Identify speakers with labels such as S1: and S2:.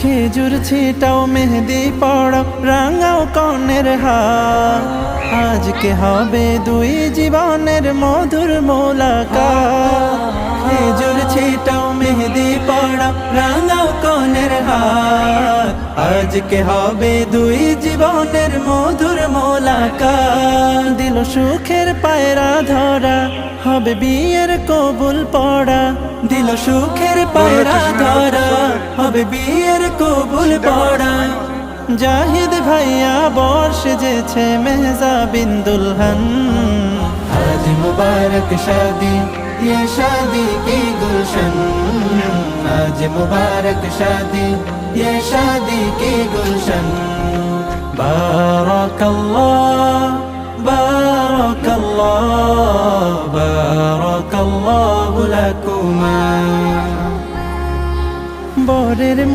S1: খেজুর ছিটাও মেহেদি পড়াও রাঙাও কনের হাত, আজকে হবে দুই জীবনের মধুর মোলাকাত। খেজুর ছিটাও মেহেদি পড়াও রাঙাও কনের হাত, আজকে হবে দুই জীবনের মধুর মোলাকাত। দিল সুখের পায়রা ধরা হবে বিয়ের কবুল পড়া, দিল সুখের পায়রা ধরা হবে বিয়ের কবুল পড়া। জাহিদ ভাইয়া বর সেজেছে মেহজাবিন দুলহন, আজ মুবারক शादी ये शादी की गुलशन, आज मुबारक शादी ये शादी की गुलशन। बारकल्लाह बारकल्लाह बारकल्लाहु लकुमा। বরের